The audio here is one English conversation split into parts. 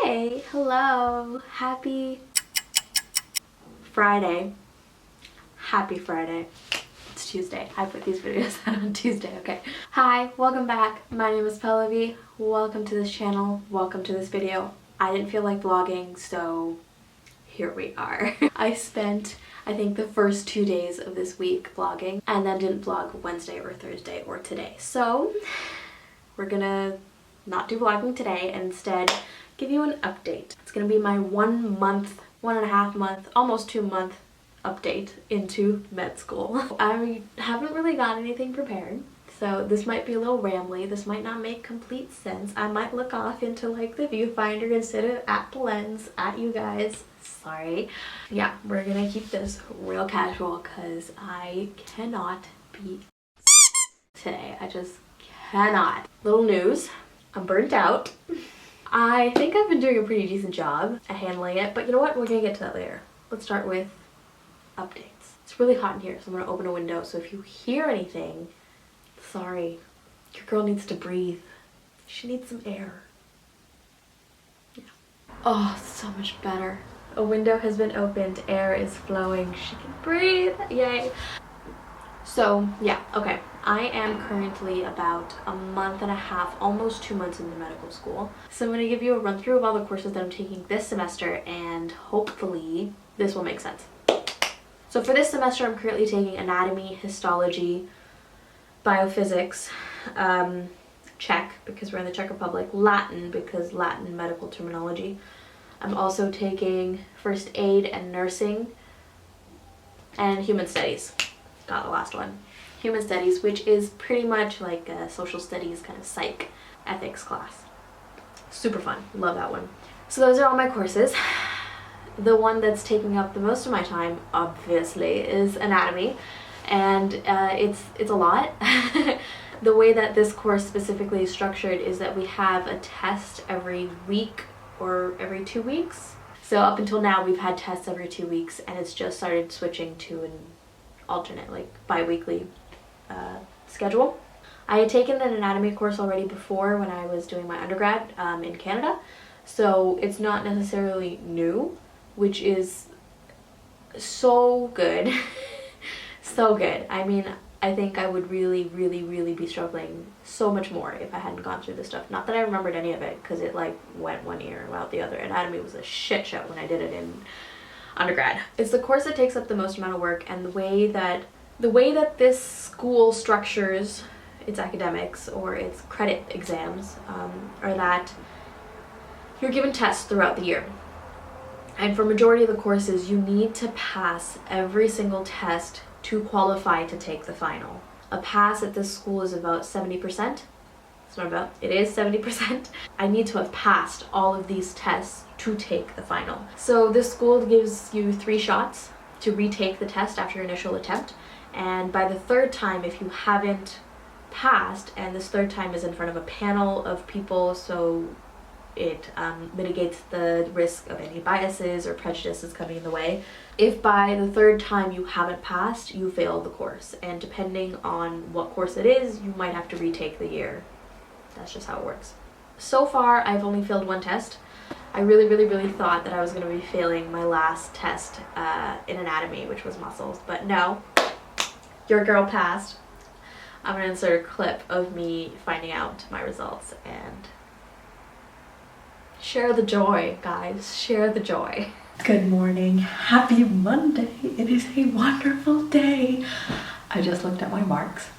Hey, hello, happy Friday. Happy Friday. It's Tuesday. I put these videos out on Tuesday, okay. Hi, welcome back. My name is Pallavi. Welcome to this channel. Welcome to this video. I didn't feel like vlogging, so here we are. I spent, I think, the first 2 days of this week vlogging and then didn't vlog Wednesday or Thursday or today. So we're gonna not do vlogging today and instead give you an update. It's gonna be my 1 month, 1.5 month, almost 2 month update into med school. I haven't really got anything prepared, so this might be a little rambly. This might not make complete sense. I might look off into like the viewfinder instead of at the lens at you guys. Sorry. Yeah, we're gonna keep this real casual because I cannot be today. I just cannot. Little news. I'm burnt out. I think I've been doing a pretty decent job at handling it, but you know what? We're gonna get to that later. Let's start with updates. It's really hot in here, so I'm gonna open a window, so if you hear anything, sorry. Your girl needs to breathe. She needs some air. Yeah. Oh, so much better. A window has been opened, air is flowing, she can breathe, yay. So yeah, okay. I am currently about 1.5 months, almost 2 months into medical school. So I'm going to give you a run through of all the courses that I'm taking this semester and hopefully this will make sense. So for this semester I'm currently taking anatomy, histology, biophysics, Czech because we're in the Czech Republic, Latin because Latin medical terminology. I'm also taking first aid and nursing and human studies. Got the last one. Human studies, which is pretty much like a social studies kind of psych ethics class. Super fun. Love that one. So those are all my courses. The one that's taking up the most of my time, obviously, is anatomy. And it's a lot. The way that this course specifically is structured is that we have a test every week or every 2 weeks. So up until now we've had tests every 2 weeks and it's just started switching to an alternate, like bi-weekly schedule. I had taken an anatomy course already before when I was doing my undergrad in Canada, so it's not necessarily new, which is so good. So good. I mean, I think I would really be struggling so much more if I hadn't gone through this stuff. Not that I remembered any of it, because it like went one ear and out the other. Anatomy was a shit show when I did it in undergrad. It's the course that takes up the most amount of work, and the way that this school structures its academics or its credit exams are that you're given tests throughout the year. And for majority of the courses, you need to pass every single test to qualify to take the final. A pass at this school is about 70%. It's not about, it is 70%. I need to have passed all of these tests to take the final. So this school gives you 3 shots to retake the test after your initial attempt, and by the 3rd time, if you haven't passed, and this 3rd time is in front of a panel of people, so it mitigates the risk of any biases or prejudices coming in the way. If by the 3rd time you haven't passed, you fail the course, and depending on what course it is, you might have to retake the year. That's just how it works. So far, I've only failed 1 test. I really thought that I was going to be failing my last test in anatomy, which was muscles, but no, your girl passed. I'm going to insert a clip of me finding out my results and share the joy, guys. Share the joy. Good morning. Happy Monday. It is a wonderful day. I just looked at my marks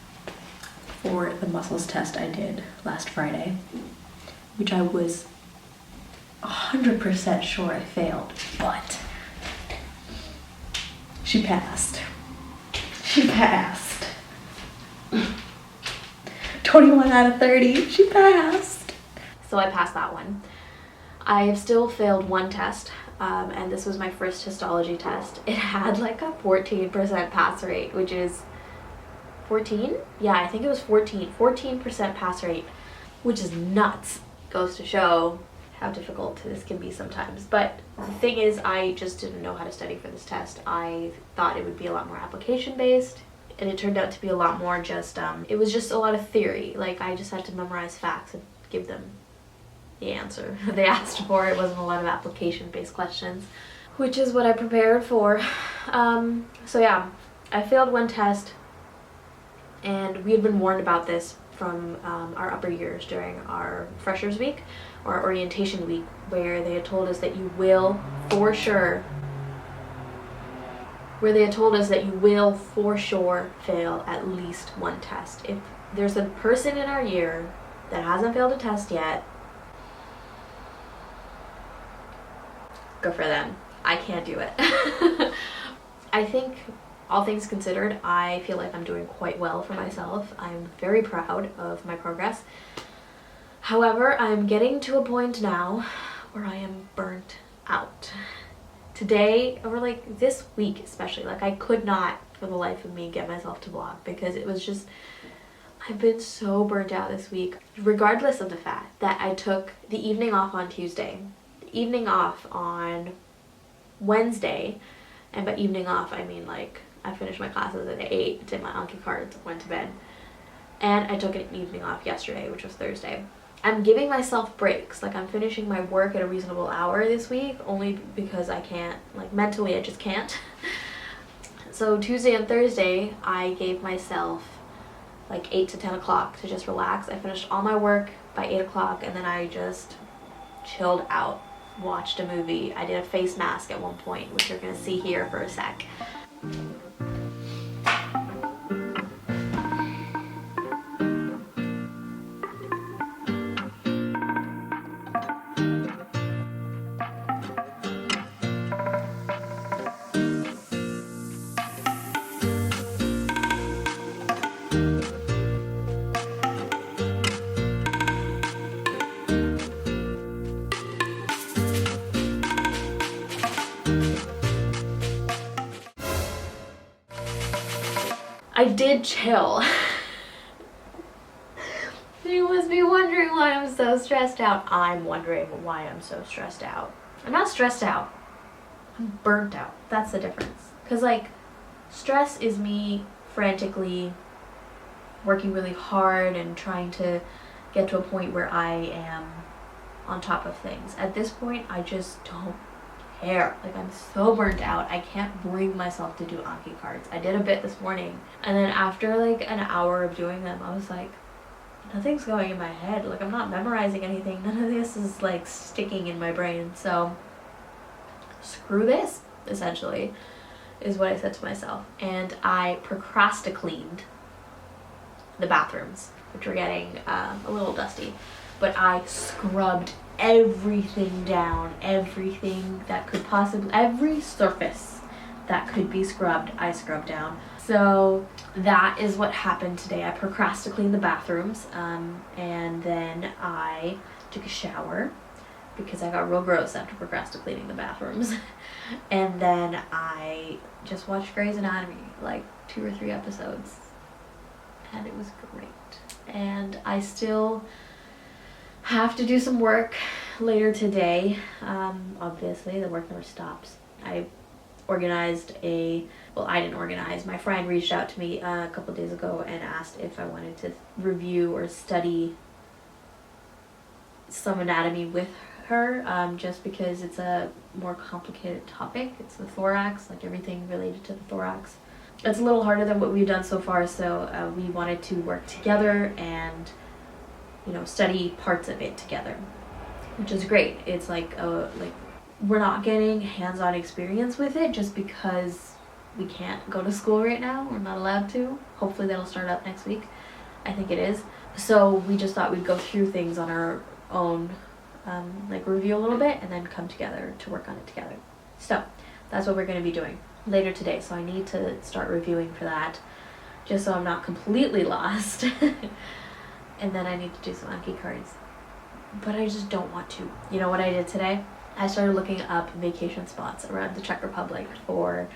for the muscles test I did last Friday, which I was 100% sure I failed, but she passed. She passed. 21 out of 30. She passed. So I passed that one. I have still failed 1 test, and this was my first histology test. It had like a 14% pass rate, which is 14? Yeah, I think it was 14% pass rate, which is nuts. Goes to show how difficult this can be sometimes. But the thing is, I just didn't know how to study for this test. I thought it would be a lot more application based, and it turned out to be a lot more just, it was just a lot of theory. Like, I just had to memorize facts and give them the answer they asked for. It wasn't a lot of application-based questions, which is what I prepared for. So yeah, I failed one test, and we had been warned about this from our upper years during our freshers week or orientation week, where they had told us that you will for sure fail at least one test. If there's a person in our year that hasn't failed a test yet, good for them. I can't do it. I think, all things considered, I feel like I'm doing quite well for myself. I'm very proud of my progress. However, I'm getting to a point now where I am burnt out. Today, or like this week especially, like I could not for the life of me get myself to vlog because it was just, I've been so burnt out this week. Regardless of the fact that I took the evening off on Tuesday, the evening off on Wednesday, and by evening off I mean like I finished my classes at 8, did my Anki cards, went to bed, and I took an evening off yesterday, which was Thursday. I'm giving myself breaks, like I'm finishing my work at a reasonable hour this week, only because I can't, like mentally I just can't. So Tuesday and Thursday I gave myself like 8 to 10 o'clock to just relax. I finished all my work by 8 o'clock and then I just chilled out, watched a movie. I did a face mask at one point, which you're gonna see here for a sec. I did chill. You must be wondering why I'm so stressed out. I'm wondering why I'm so stressed out. I'm not stressed out. I'm burnt out. That's the difference. Because like, stress is me frantically working really hard and trying to get to a point where I am on top of things. At this point, I just don't care. Like I'm so burnt out. I can't bring myself to do Anki cards. I did a bit this morning, and then after like an hour of doing them, I was like, nothing's going in my head. Like I'm not memorizing anything. None of this is like sticking in my brain. So screw this, essentially, is what I said to myself. And I procrastinated the bathrooms, which were getting a little dusty, but I scrubbed everything down, everything that could possibly, every surface that could be scrubbed, I scrubbed down. So that is what happened today. I procrastinated the bathrooms, and then I took a shower because I got real gross after procrastinating the bathrooms. And then I just watched Grey's Anatomy, like 2 or 3 episodes, and it was great. And I still have to do some work later today. Obviously the work never stops. I organized I didn't organize. My friend reached out to me a couple days ago and asked if I wanted to review or study some anatomy with her, just because it's a more complicated topic. It's the thorax, like everything related to the thorax. It's a little harder than what we've done so far, so we wanted to work together and, you know, study parts of it together, which is great. It's like we're not getting hands-on experience with it just because we can't go to school right now. We're not allowed to. Hopefully that'll start up next week. I think it is. So we just thought we'd go through things on our own, like review a little bit and then come together to work on it together. So that's what we're going to be doing later today. So I need to start reviewing for that, just so I'm not completely lost. And then I need to do some Anki cards, but I just don't want to. You know what I did today? I started looking up vacation spots around the Czech Republic for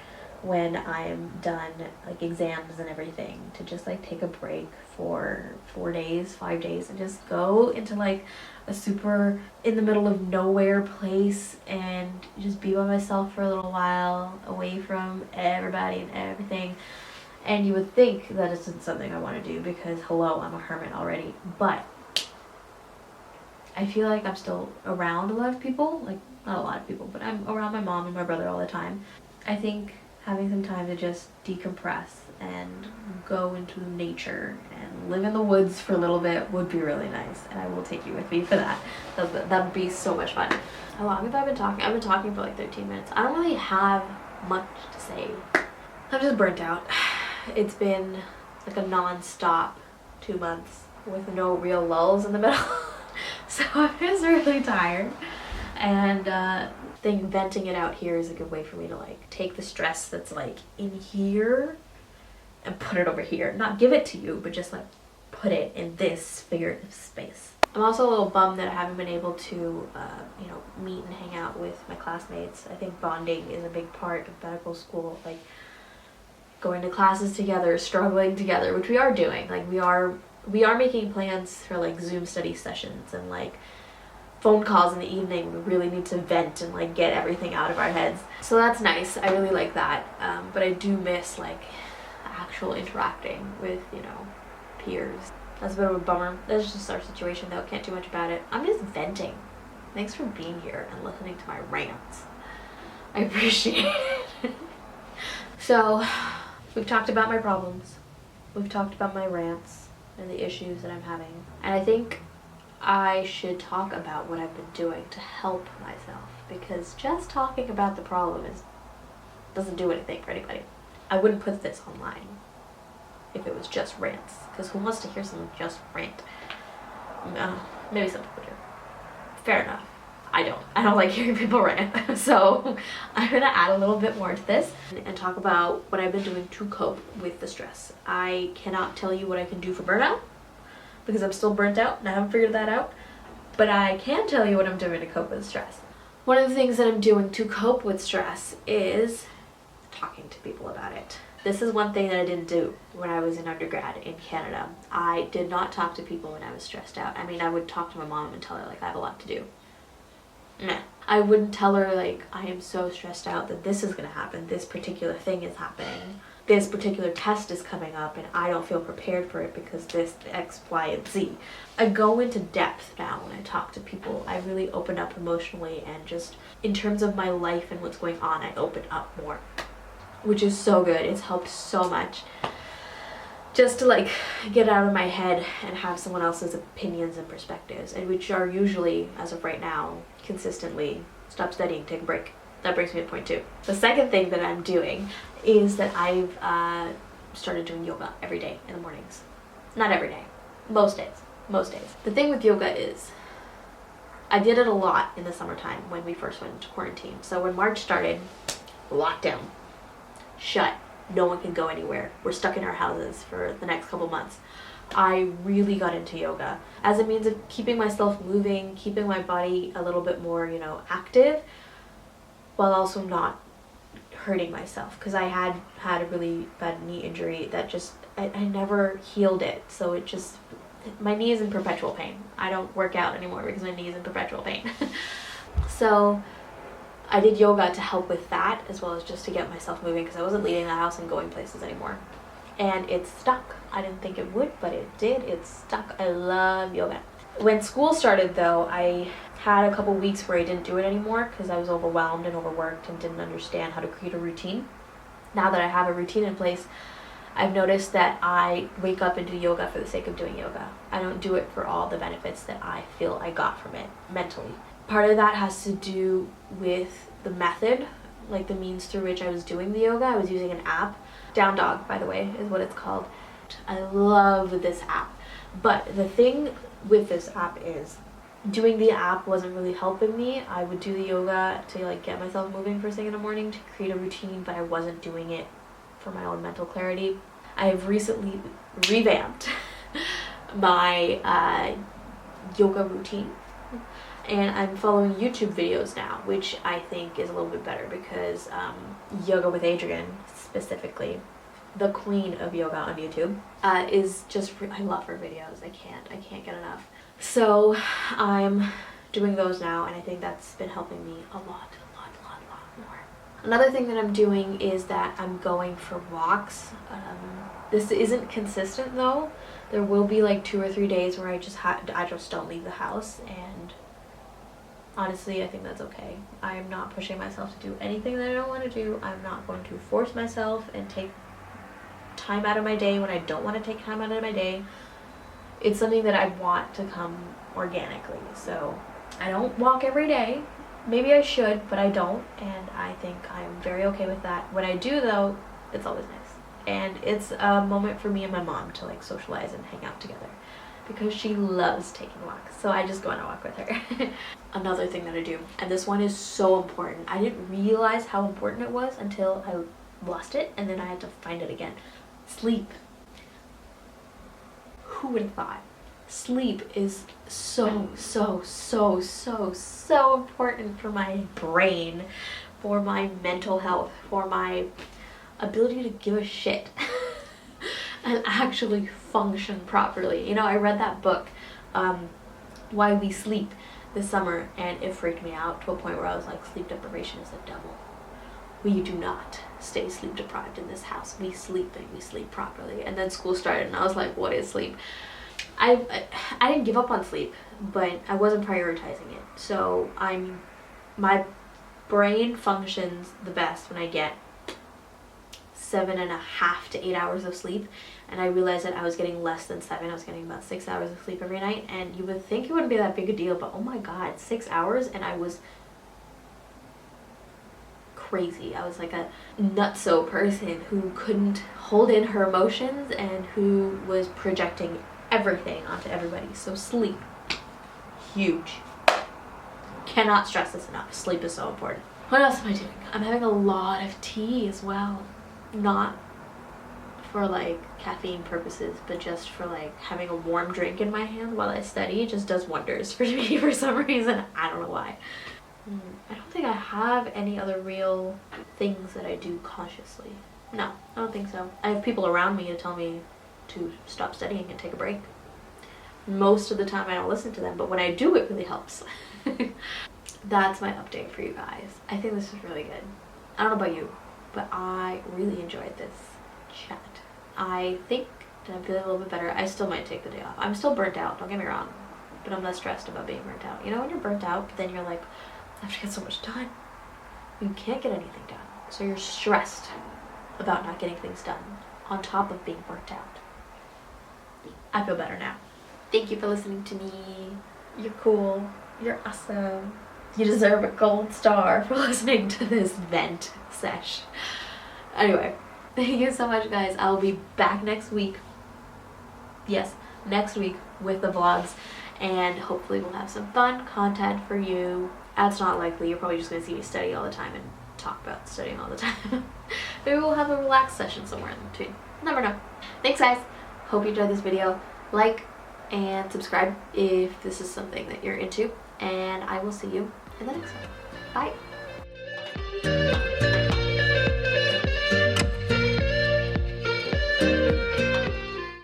when I am done, like exams and everything, to just like take a break for 4 days, 5 days, and just go into like a super in the middle of nowhere place and just be by myself for a little while, away from everybody and everything. And you would think that it's something I want to do because, hello, I'm a hermit already. But I feel like I'm still around a lot of people, like not a lot of people, but I'm around my mom and my brother all the time. I think having some time to just decompress and go into nature and live in the woods for a little bit would be really nice, and I will take you with me for that. That would be so much fun. How long have I been talking? I've been talking for like 13 minutes. I don't really have much to say. I'm just burnt out. It's been like a non-stop 2 months with no real lulls in the middle. So I'm just really tired, and I think venting it out here is a good way for me to like take the stress that's like in here and put it over here. Not give it to you, but just like put it in this figurative space. I'm also a little bummed that I haven't been able to, you know, meet and hang out with my classmates. I think bonding is a big part of medical school, like going to classes together, struggling together, which we are doing. Like we are making plans for like Zoom study sessions and like phone calls in the evening. We really need to vent and like get everything out of our heads. So that's nice. I really like that. But I do miss like actual interacting with, you know, peers. That's a bit of a bummer. That's just our situation though. Can't do much about it. I'm just venting. Thanks for being here and listening to my rants. I appreciate it. So, we've talked about my problems. We've talked about my rants and the issues that I'm having. And I think I should talk about what I've been doing to help myself, because just talking about the problem doesn't do anything for anybody. I wouldn't put this online if it was just rants, because who wants to hear someone just rant? Maybe some people do. Fair enough. I don't like hearing people rant. So I'm gonna add a little bit more to this and talk about what I've been doing to cope with the stress. I cannot tell you what I can do for burnout because I'm still burnt out and I haven't figured that out, but I can tell you what I'm doing to cope with stress. One of the things that I'm doing to cope with stress is talking to people about it. This is one thing that I didn't do when I was in undergrad in Canada. I did not talk to people when I was stressed out. I mean, I would talk to my mom and tell her like I have a lot to do. Nah. I wouldn't tell her like I am so stressed out that this is gonna happen, this particular thing is happening, this particular test is coming up and I don't feel prepared for it because this, X, Y, and Z. I go into depth now when I talk to people. I really open up emotionally, and just in terms of my life and what's going on, I open up more, which is so good. It's helped so much just to like get out of my head and have someone else's opinions and perspectives, and which are usually, as of right now, consistently stop studying, take a break. That brings me to point 2. The second thing that I'm doing is that I've started doing yoga every day in the mornings. Not every day, most days. The thing with yoga is I did it a lot in the summertime when we first went into quarantine. So when March started, lockdown, shut, no one can go anywhere. We're stuck in our houses for the next couple months. I really got into yoga as a means of keeping myself moving, keeping my body a little bit more, you know, active, while also not hurting myself, because I had a really bad knee injury that just, I never healed it. So it just, my knee is in perpetual pain. I don't work out anymore because my knee is in perpetual pain. So I did yoga to help with that, as well as just to get myself moving, because I wasn't leaving the house and going places anymore. And it stuck. I didn't think it would, but it did. It stuck. I love yoga. When school started though, I had a couple weeks where I didn't do it anymore because I was overwhelmed and overworked and didn't understand how to create a routine. Now that I have a routine in place, I've noticed that I wake up and do yoga for the sake of doing yoga. I don't do it for all the benefits that I feel I got from it mentally. Part of that has to do with the method, like the means through which I was doing the yoga. I was using an app. Down Dog, by the way, is what it's called. I love this app. But the thing with this app is doing the app wasn't really helping me. I would do the yoga to like get myself moving first thing in the morning to create a routine, but I wasn't doing it for my own mental clarity. I have recently revamped my yoga routine, and I'm following YouTube videos now, which I think is a little bit better because Yoga with Adrienne, specifically, the queen of yoga on YouTube, is just, I love her videos. I can't get enough. So I'm doing those now, and I think that's been helping me a lot more. Another thing that I'm doing is that I'm going for walks. This isn't consistent though. There will be like 2 or 3 days where I just don't leave the house, and honestly I think that's okay. I'm not pushing myself to do anything that I don't want to do. I'm not going to force myself and take time out of my day when I don't want to take time out of my day. It's something that I want to come organically. So I don't walk every day. Maybe I should, but I don't, and I think I'm very okay with that. When I do though, it's always nice. And it's a moment for me and my mom to like socialize and hang out together, because she loves taking walks. So I just go on a walk with her. Another thing that I do, and this one is so important. I didn't realize how important it was until I lost it, and then I had to find it again. Sleep. Who would have thought? Sleep is so important for my brain, for my mental health, for my ability to give a shit and actually function properly. You know, I read that book, Why We Sleep, this summer, and it freaked me out to a point where I was like, sleep deprivation is the devil. We do not stay sleep deprived in this house. We sleep and we sleep properly. And then school started and I was like, what is sleep? I didn't give up on sleep, but I wasn't prioritizing it. So my brain functions the best when I get 7.5 to 8 hours of sleep, and I realized that I was getting less than 7. I was getting about 6 hours of sleep every night, and you would think it wouldn't be that big a deal, but oh my god, 6 hours, and I was crazy. I was like a nutso person who couldn't hold in her emotions and who was projecting everything onto everybody. So sleep, huge. Cannot stress this enough. Sleep is so important. What else am I doing? I'm having a lot of tea as well. Not for like caffeine purposes, but just for like having a warm drink in my hand while I study. It just does wonders for me for some reason. I don't know why. I don't think I have any other real things that I do consciously. No, I don't think so. I have people around me to tell me to stop studying and take a break. Most of the time I don't listen to them, but when I do, it really helps. That's my update for you guys. I think this is really good. I don't know about you, but I really enjoyed this chat. I think that I'm feeling a little bit better. I still might take the day off. I'm still burnt out, don't get me wrong, but I'm less stressed about being burnt out. You know when you're burnt out, but then you're like, I have to get so much done. You can't get anything done. So you're stressed about not getting things done on top of being burnt out. I feel better now. Thank you for listening to me. You're cool. You're awesome. You deserve a gold star for listening to this vent sesh. Anyway, thank you so much, guys. I'll be back next week. Yes, next week with the vlogs, and hopefully we'll have some fun content for you. That's not likely. You're probably just going to see me study all the time and talk about studying all the time. Maybe we'll have a relaxed session somewhere in between. Never know. Thanks, guys. Hope you enjoyed this video. Like and subscribe if this is something that you're into, and I will see you in the next one. Bye.